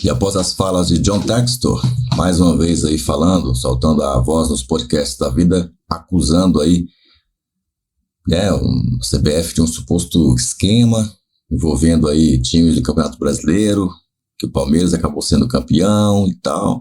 E após as falas de John Textor, mais uma vez aí falando, soltando a voz nos podcasts da vida, acusando aí um CBF de um suposto esquema envolvendo aí times do Campeonato Brasileiro, que o Palmeiras acabou sendo campeão e tal.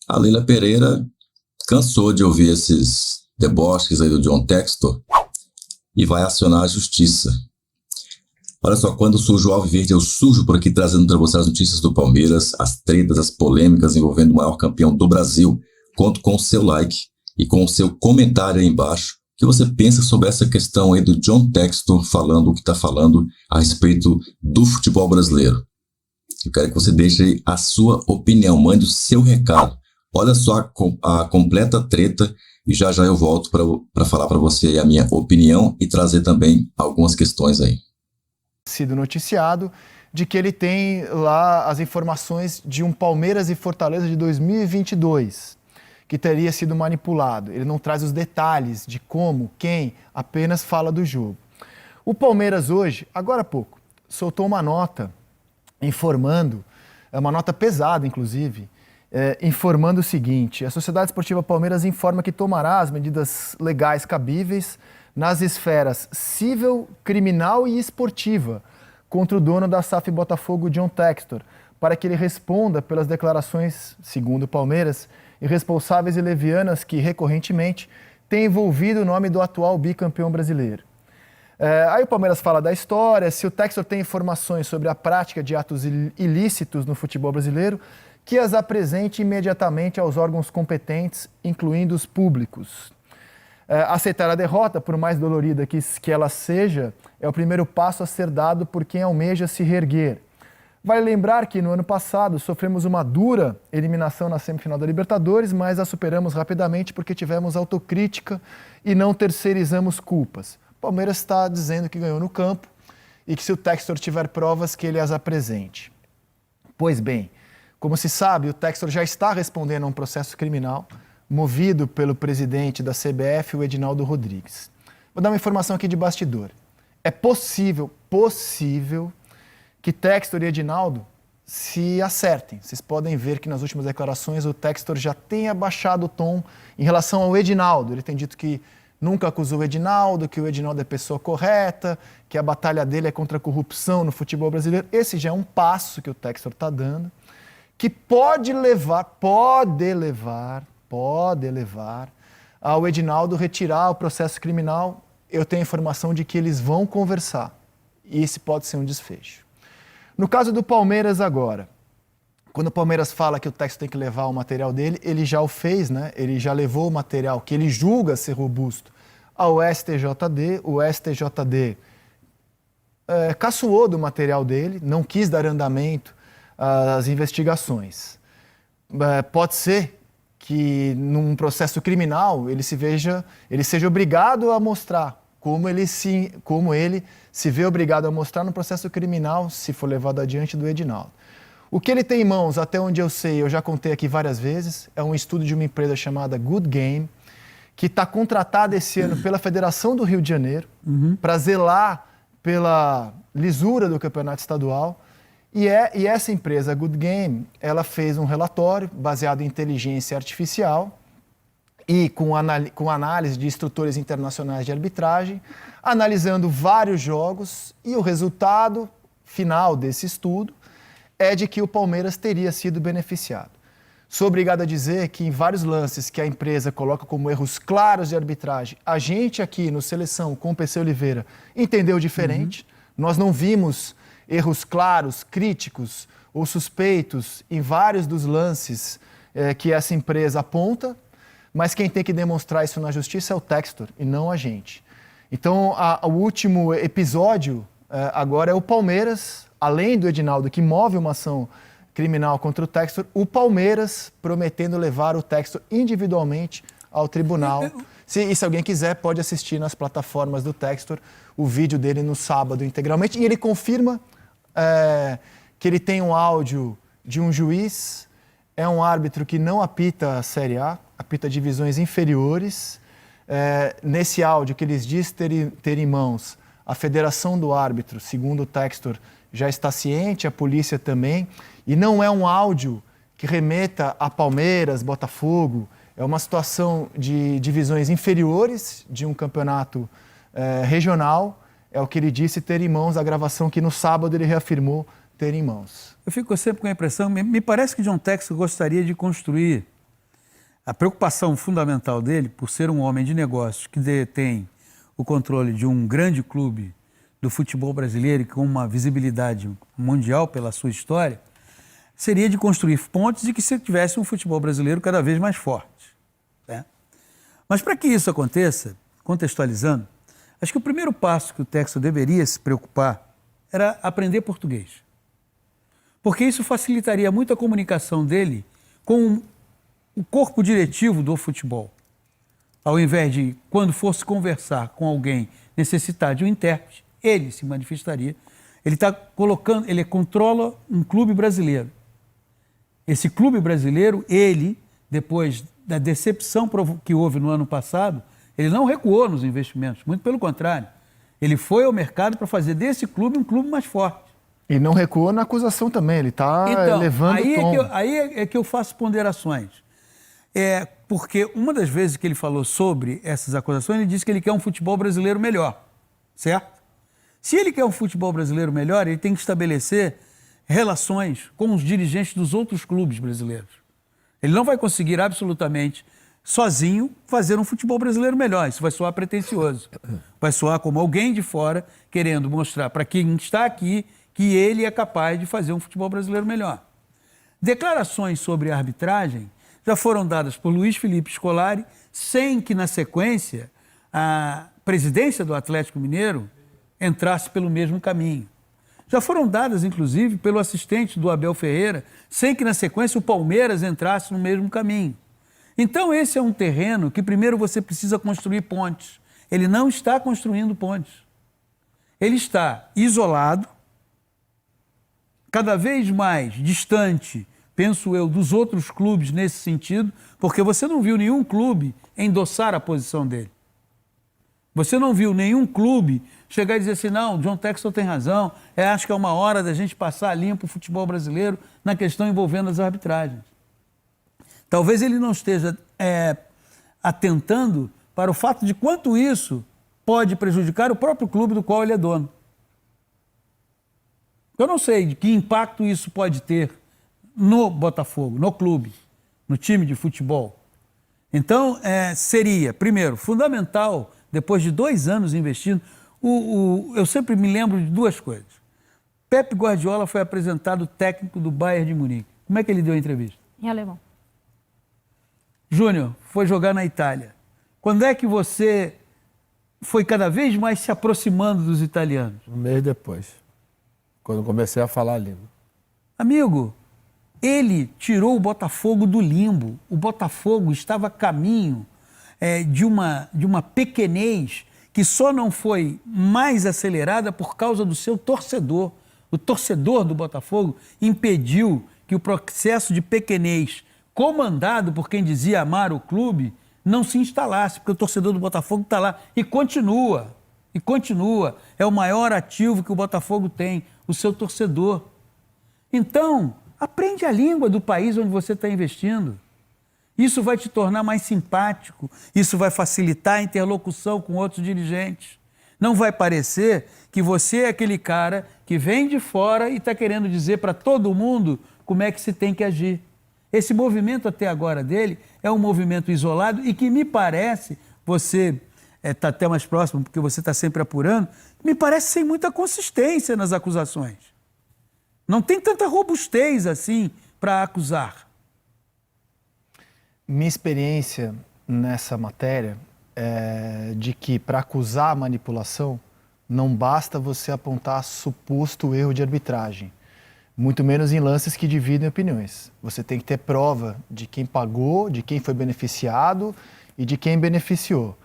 A Leila Pereira cansou de ouvir esses deboches aí do John Textor e vai acionar a justiça. Olha só, quando surge o Alviverde, eu surjo por aqui trazendo para você as notícias do Palmeiras, as tretas, as polêmicas envolvendo o maior campeão do Brasil. Conto com o seu like e com o seu comentário aí embaixo. O que você pensa sobre essa questão aí do John Textor falando o que está falando a respeito do futebol brasileiro? Eu quero que você deixe aí a sua opinião, mande o seu recado. Olha só a completa treta e já eu volto para falar para você aí a minha opinião e trazer também algumas questões aí. Sido noticiado de que ele tem lá as informações de um Palmeiras e Fortaleza de 2022, que teria sido manipulado. Ele não traz os detalhes de como, quem, apenas fala do jogo. O Palmeiras hoje, agora há pouco, soltou uma nota informando, uma nota pesada inclusive, informando o seguinte: a Sociedade Esportiva Palmeiras informa que tomará as medidas legais cabíveis nas esferas civil, criminal e esportiva contra o dono da SAF Botafogo, John Textor, para que ele responda pelas declarações, segundo o Palmeiras, irresponsáveis e levianas que, recorrentemente, têm envolvido o nome do atual bicampeão brasileiro. Aí o Palmeiras fala da história, se o Textor tem informações sobre a prática de atos ilícitos no futebol brasileiro, que as apresente imediatamente aos órgãos competentes, incluindo os públicos. Aceitar a derrota, por mais dolorida que ela seja, é o primeiro passo a ser dado por quem almeja se reerguer. Vale lembrar que no ano passado sofremos uma dura eliminação na semifinal da Libertadores, mas a superamos rapidamente porque tivemos autocrítica e não terceirizamos culpas. O Palmeiras está dizendo que ganhou no campo e que se o Textor tiver provas que ele as apresente. Pois bem, como se sabe, o Textor já está respondendo a um processo criminal movido pelo presidente da CBF, o Edinaldo Rodrigues. Vou dar uma informação aqui de bastidor. É possível que Textor e Edinaldo se acertem. Vocês podem ver que nas últimas declarações o Textor já tem abaixado o tom em relação ao Edinaldo. Ele tem dito que nunca acusou o Edinaldo, que o Edinaldo é pessoa correta, que a batalha dele é contra a corrupção no futebol brasileiro. Esse já é um passo que o Textor está dando, que pode levar ao Edinaldo retirar o processo criminal. Eu tenho informação de que eles vão conversar e esse pode ser um desfecho. No caso do Palmeiras agora, quando o Palmeiras fala que o Textor tem que levar o material dele, ele já o fez, né? Ele já levou o material que ele julga ser robusto ao STJD, o STJD caçoou do material dele, não quis dar andamento às investigações. Pode ser que num processo criminal ele seja obrigado a mostrar como ele se vê obrigado a mostrar no processo criminal, se for levado adiante do Edinaldo. O que ele tem em mãos, até onde eu sei, eu já contei aqui várias vezes, é um estudo de uma empresa chamada Good Game, que está contratada esse ano pela Federação do Rio de Janeiro para zelar pela lisura do campeonato estadual. E essa empresa, Good Game, ela fez um relatório baseado em inteligência artificial e com análise de instrutores internacionais de arbitragem, analisando vários jogos, e o resultado final desse estudo é de que o Palmeiras teria sido beneficiado. Sou obrigado a dizer que em vários lances que a empresa coloca como erros claros de arbitragem, a gente aqui no Seleção, com o PC Oliveira, entendeu diferente. Nós não vimos erros claros, críticos ou suspeitos em vários dos lances que essa empresa aponta, mas quem tem que demonstrar isso na justiça é o Textor e não a gente. Então, o último episódio agora é o Palmeiras, além do Edinaldo, que move uma ação criminal contra o Textor, o Palmeiras prometendo levar o Textor individualmente ao tribunal. Se alguém quiser, pode assistir nas plataformas do Textor o vídeo dele no sábado integralmente. E ele confirma que ele tem um áudio de um juiz, é um árbitro que não apita a Série A, apita divisões inferiores. Nesse áudio que eles diz ter em mãos, a Federação do Árbitro, segundo o Textor, já está ciente, a polícia também, E não é um áudio que remeta a Palmeiras, Botafogo. É uma situação de divisões inferiores de um campeonato regional. É o que ele disse ter em mãos, a gravação que no sábado ele reafirmou ter em mãos. Eu fico sempre com a impressão, me parece que John Textor gostaria de construir a preocupação fundamental dele, por ser um homem de negócios que detém o controle de um grande clube do futebol brasileiro e com uma visibilidade mundial pela sua história, seria de construir pontes e que se tivesse um futebol brasileiro cada vez mais forte. Né? Mas para que isso aconteça, contextualizando, acho que o primeiro passo que o Textor deveria se preocupar era aprender português. Porque isso facilitaria muito a comunicação dele com o corpo diretivo do futebol. Ao invés de, quando fosse conversar com alguém, necessitar de um intérprete, ele se manifestaria. Ele está colocando, ele controla um clube brasileiro. Esse clube brasileiro, ele, depois da decepção que houve no ano passado, ele não recuou nos investimentos, muito pelo contrário. Ele foi ao mercado para fazer desse clube um clube mais forte. E não recuou na acusação também, ele está levando o tom. Aí é que eu faço ponderações. Porque uma das vezes que ele falou sobre essas acusações, ele disse que ele quer um futebol brasileiro melhor, certo? Se ele quer um futebol brasileiro melhor, ele tem que estabelecer relações com os dirigentes dos outros clubes brasileiros. Ele não vai conseguir absolutamente, sozinho, fazer um futebol brasileiro melhor. Isso vai soar pretensioso. Vai soar como alguém de fora querendo mostrar para quem está aqui que ele é capaz de fazer um futebol brasileiro melhor. Declarações sobre a arbitragem já foram dadas por Luiz Felipe Scolari, sem que, na sequência, a presidência do Atlético Mineiro entrasse pelo mesmo caminho. Já foram dadas, inclusive, pelo assistente do Abel Ferreira, sem que, na sequência, o Palmeiras entrasse no mesmo caminho. Então, esse é um terreno que, primeiro, você precisa construir pontes. Ele não está construindo pontes. Ele está isolado, cada vez mais distante, penso eu, dos outros clubes nesse sentido, porque você não viu nenhum clube endossar a posição dele. Você não viu nenhum clube chegar e dizer assim, não, John Textor tem razão, acho que é uma hora da gente passar limpo o futebol brasileiro na questão envolvendo as arbitragens. Talvez ele não esteja atentando para o fato de quanto isso pode prejudicar o próprio clube do qual ele é dono. Eu não sei de que impacto isso pode ter no Botafogo, no clube, no time de futebol. Então, seria, primeiro, fundamental, depois de 2 anos investindo, eu sempre me lembro de 2 coisas. Pep Guardiola foi apresentado técnico do Bayern de Munique. Como é que ele deu a entrevista? Em alemão. Júnior foi jogar na Itália. Quando é que você foi cada vez mais se aproximando dos italianos? Um mês depois, quando comecei a falar a língua. Amigo, ele tirou o Botafogo do limbo. O Botafogo estava a caminho de uma pequenez que só não foi mais acelerada por causa do seu torcedor. O torcedor do Botafogo impediu que o processo de pequenez, comandado por quem dizia amar o clube, não se instalasse, porque o torcedor do Botafogo está lá e continua. É o maior ativo que o Botafogo tem, o seu torcedor. Então, aprende a língua do país onde você está investindo. Isso vai te tornar mais simpático, isso vai facilitar a interlocução com outros dirigentes. Não vai parecer que você é aquele cara que vem de fora e está querendo dizer para todo mundo como é que se tem que agir. Esse movimento até agora dele é um movimento isolado e que me parece, você está até mais próximo porque você está sempre apurando, me parece sem muita consistência nas acusações. Não tem tanta robustez assim para acusar. Minha experiência nessa matéria é de que para acusar a manipulação não basta você apontar suposto erro de arbitragem, muito menos em lances que dividem opiniões. Você tem que ter prova de quem pagou, de quem foi beneficiado e de quem beneficiou.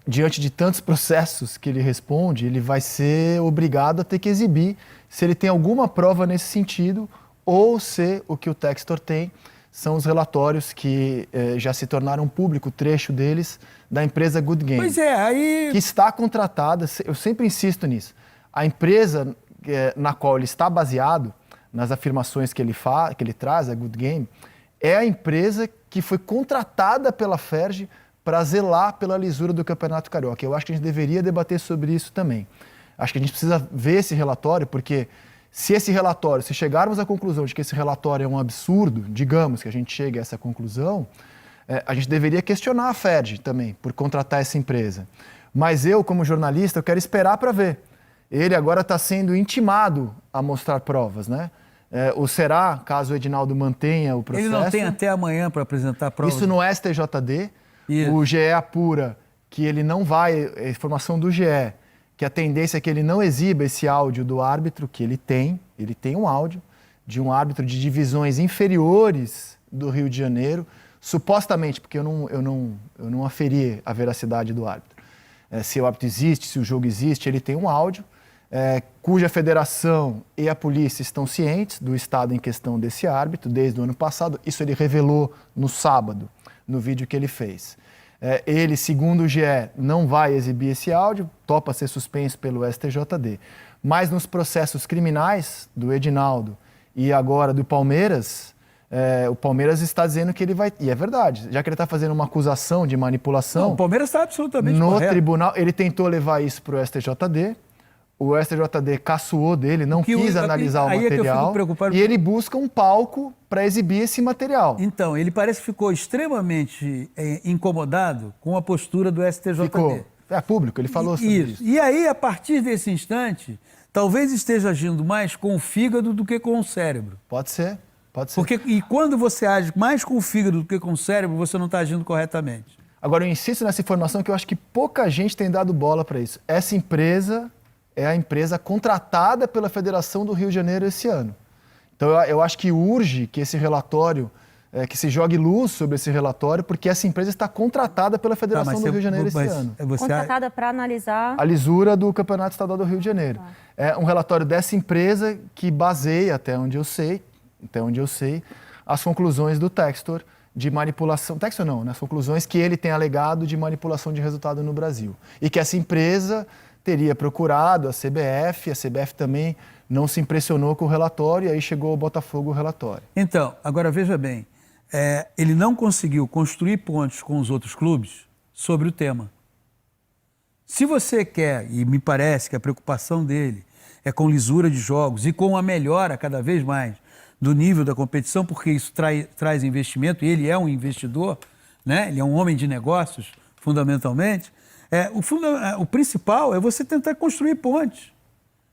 Diante de tantos processos que ele responde, ele vai ser obrigado a ter que exibir se ele tem alguma prova nesse sentido ou se o que o Textor tem são os relatórios que já se tornaram público, trecho deles, da empresa Good Game. Pois é, aí... Que está contratada, eu sempre insisto nisso, a empresa na qual ele está baseado nas afirmações que ele traz, a Good Game, é a empresa que foi contratada pela Ferge para zelar pela lisura do Campeonato Carioca. Eu acho que a gente deveria debater sobre isso também. Acho que a gente precisa ver esse relatório, porque se chegarmos à conclusão de que esse relatório é um absurdo, digamos que a gente chegue a essa conclusão, a gente deveria questionar a Ferge também por contratar essa empresa. Mas eu, como jornalista, eu quero esperar para ver. Ele agora está sendo intimado a mostrar provas, né? Ou será, caso o Edinaldo mantenha o processo... Ele não tem até amanhã para apresentar provas? Isso no STJD. Isso. O GE apura que ele não vai... A informação do GE, que a tendência é que ele não exiba esse áudio do árbitro, que ele tem um áudio de um árbitro de divisões inferiores do Rio de Janeiro, supostamente, porque eu não aferi a veracidade do árbitro. Se o árbitro existe, se o jogo existe, ele tem um áudio, cuja federação e a polícia estão cientes do estado em questão desse árbitro desde o ano passado. Isso ele revelou no sábado, no vídeo que ele fez. Ele, segundo o GE, não vai exibir esse áudio, topa ser suspenso pelo STJD. Mas nos processos criminais do Edinaldo e agora do Palmeiras, o Palmeiras está dizendo que ele vai... E é verdade, já que ele está fazendo uma acusação de manipulação... Não, o Palmeiras está absolutamente no correto. tribunal, ele tentou levar isso para o STJD, o STJD caçoou dele, não quis analisar o material, que eu fico preocupado. E ele busca um palco para exibir esse material. Então, ele parece que ficou extremamente incomodado com a postura do STJD. Ficou. É público, ele falou sobre isso. E aí, a partir desse instante, talvez esteja agindo mais com o fígado do que com o cérebro. Pode ser, pode ser. E quando você age mais com o fígado do que com o cérebro, você não está agindo corretamente. Agora, eu insisto nessa informação que eu acho que pouca gente tem dado bola para isso. Essa empresa é a empresa contratada pela Federação do Rio de Janeiro esse ano. Então, eu acho que urge que esse relatório, que se jogue luz sobre esse relatório, porque essa empresa está contratada pela Federação do Rio de Janeiro esse ano. Contratada para analisar... A lisura do Campeonato Estadual do Rio de Janeiro. É um relatório dessa empresa que baseia, até onde eu sei, as conclusões do Textor de manipulação... Textor não, né? As conclusões que ele tem alegado de manipulação de resultado no Brasil. E que essa empresa teria procurado a CBF também não se impressionou com o relatório, e aí chegou ao Botafogo o relatório. Então, agora veja bem, ele não conseguiu construir pontos com os outros clubes sobre o tema. Se você quer, e me parece que a preocupação dele é com lisura de jogos e com a melhora cada vez mais do nível da competição, porque isso traz investimento, e ele é um investidor, né? Ele é um homem de negócios, fundamentalmente. O principal é você tentar construir pontes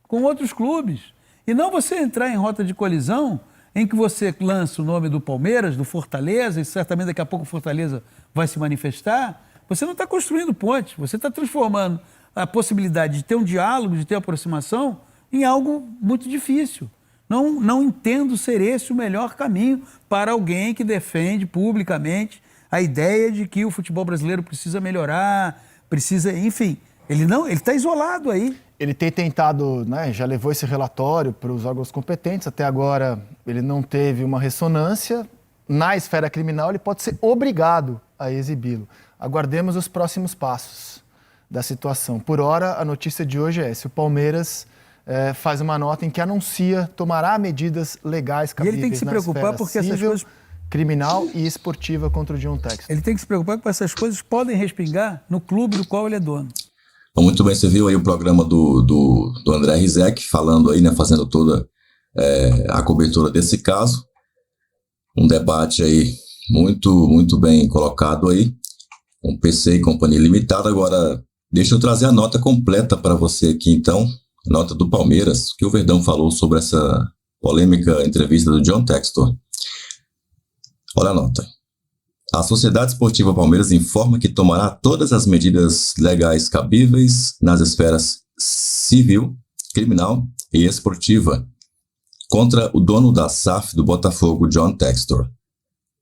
com outros clubes. E não você entrar em rota de colisão em que você lança o nome do Palmeiras, do Fortaleza, e certamente daqui a pouco o Fortaleza vai se manifestar. Você não está construindo pontes, você está transformando a possibilidade de ter um diálogo, de ter aproximação, em algo muito difícil. Não entendo ser esse o melhor caminho para alguém que defende publicamente a ideia de que o futebol brasileiro precisa melhorar, enfim, ele está isolado aí. Ele tem tentado, né, já levou esse relatório para os órgãos competentes, até agora ele não teve uma ressonância. Na esfera criminal, ele pode ser obrigado a exibi-lo. Aguardemos os próximos passos da situação. Por hora, a notícia de hoje é essa: o Palmeiras faz uma nota em que tomará medidas legais cabíveis. E ele tem que se preocupar porque essas coisas... criminal e esportiva contra o John Textor. Ele tem que se preocupar porque essas coisas podem respingar no clube do qual ele é dono. Muito bem, você viu aí o programa do André Rizek falando aí, né, fazendo toda a cobertura desse caso. Um debate aí muito bem colocado aí, com PC e Companhia Limitada. Agora, deixa eu trazer a nota completa para você aqui, então, a nota do Palmeiras, que o Verdão falou sobre essa polêmica entrevista do John Textor. Olha a nota. A Sociedade Esportiva Palmeiras informa que tomará todas as medidas legais cabíveis nas esferas civil, criminal e esportiva contra o dono da SAF do Botafogo, John Textor,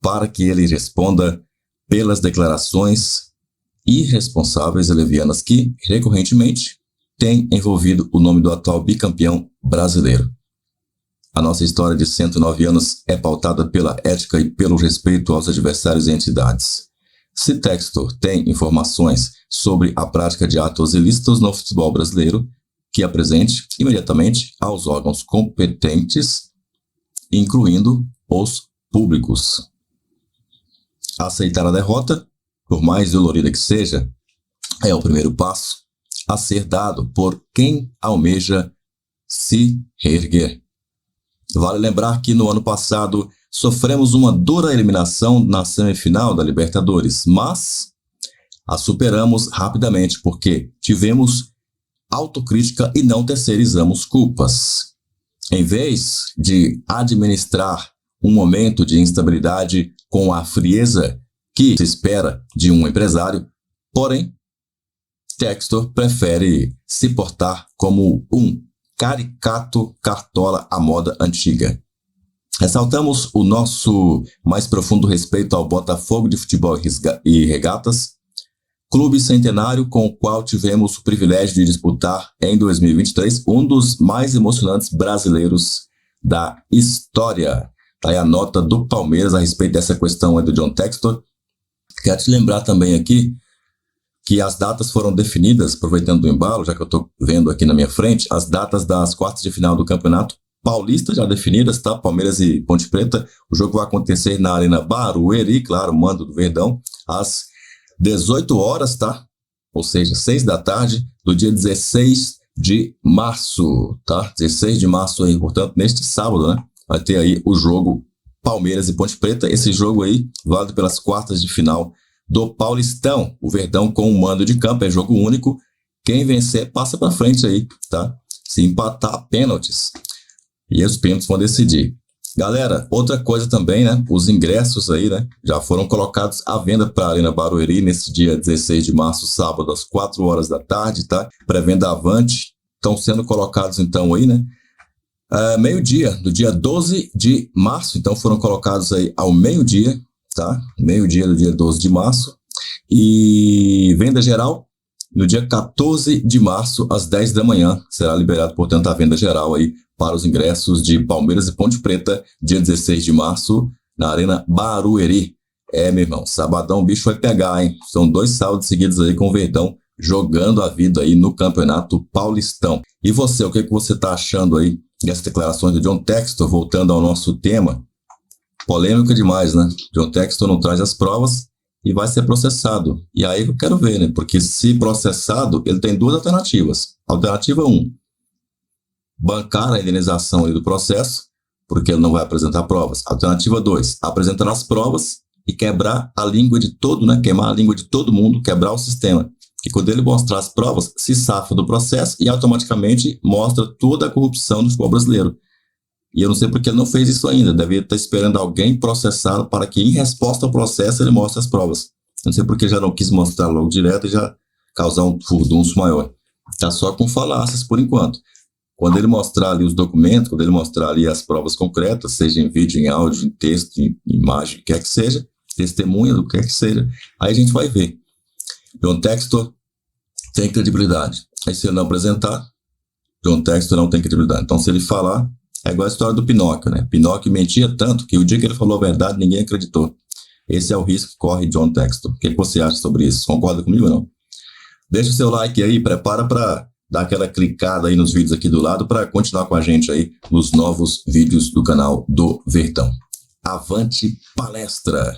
para que ele responda pelas declarações irresponsáveis e levianas que, recorrentemente, têm envolvido o nome do atual bicampeão brasileiro. A nossa história de 109 anos é pautada pela ética e pelo respeito aos adversários e entidades. Se Textor tem informações sobre a prática de atos ilícitos no futebol brasileiro, que apresente imediatamente aos órgãos competentes incluindo os públicos. Aceitar a derrota, por mais dolorida que seja, é o primeiro passo a ser dado por quem almeja se reerguer. Vale lembrar que no ano passado sofremos uma dura eliminação na semifinal da Libertadores, mas a superamos rapidamente porque tivemos autocrítica e não terceirizamos culpas. Em vez de administrar um momento de instabilidade com a frieza que se espera de um empresário, porém, Textor prefere se portar como um caricato cartola à moda antiga. Ressaltamos o nosso mais profundo respeito ao Botafogo de Futebol e Regatas, clube centenário com o qual tivemos o privilégio de disputar em 2023 um dos mais emocionantes brasileiros da história. Tá aí a nota do Palmeiras a respeito dessa questão aí do John Textor. Quero te lembrar também aqui que as datas foram definidas, aproveitando o embalo, já que eu estou vendo aqui na minha frente, as datas das quartas de final do Campeonato Paulista já definidas, tá? Palmeiras e Ponte Preta. O jogo vai acontecer na Arena Barueri, claro, mando do Verdão, às 18 horas, tá? Ou seja, 6 da tarde do dia 16 de março, tá? 16 de março aí, portanto, neste sábado, né? Vai ter aí o jogo Palmeiras e Ponte Preta. Esse jogo aí, válido pelas quartas de final do Paulistão. O Verdão com o mando de campo, é jogo único. Quem vencer passa para frente aí, tá? Se empatar, pênaltis. E os pênaltis vão decidir. Galera, outra coisa também, né? Os ingressos aí, né? Já foram colocados à venda para a Arena Barueri nesse dia 16 de março, sábado, às 4 horas da tarde, tá? Pré-venda avante. Estão sendo colocados então aí, né? Meio-dia, do dia 12 de março. Então foram colocados aí ao meio-dia, tá? Meio-dia do dia 12 de março. E venda geral no dia 14 de março, às 10 da manhã. Será liberado, portanto, a venda geral aí para os ingressos de Palmeiras e Ponte Preta, dia 16 de março, na Arena Barueri. Meu irmão, sabadão o bicho vai pegar, hein? São 2 sábados seguidos aí com o Verdão jogando a vida aí no Campeonato Paulistão. E você, o que você tá achando aí dessas declarações do John Textor, voltando ao nosso tema? Polêmica demais, né? John Textor não traz as provas e vai ser processado. E aí eu quero ver, né? Porque se processado, ele tem 2 alternativas. Alternativa 1, bancar a indenização ali do processo, porque ele não vai apresentar provas. Alternativa 2, apresentar as provas e quebrar a língua de todo, né? Queimar a língua de todo mundo, quebrar o sistema. Que quando ele mostrar as provas, se safa do processo e automaticamente mostra toda a corrupção do futebol brasileiro. E eu não sei porque ele não fez isso ainda. Deve estar esperando alguém processá-lo para que, em resposta ao processo, ele mostre as provas. Eu não sei porque já não quis mostrar logo direto e já causar um furdunço maior. Tá só com falácias por enquanto. Quando ele mostrar ali os documentos, quando ele mostrar ali as provas concretas, seja em vídeo, em áudio, em texto, em imagem, o que quer que seja, testemunha do que quer que seja, aí a gente vai ver. John Textor tem credibilidade. Aí se ele não apresentar, John Textor não tem credibilidade. Então se ele falar, é igual a história do Pinóquio, né? Pinóquio mentia tanto que o dia que ele falou a verdade, ninguém acreditou. Esse é o risco que corre John Textor. O que você acha sobre isso? Concorda comigo ou não? Deixa o seu like aí, prepara para dar aquela clicada aí nos vídeos aqui do lado para continuar com a gente aí nos novos vídeos do canal do Verdão. Avante palestra!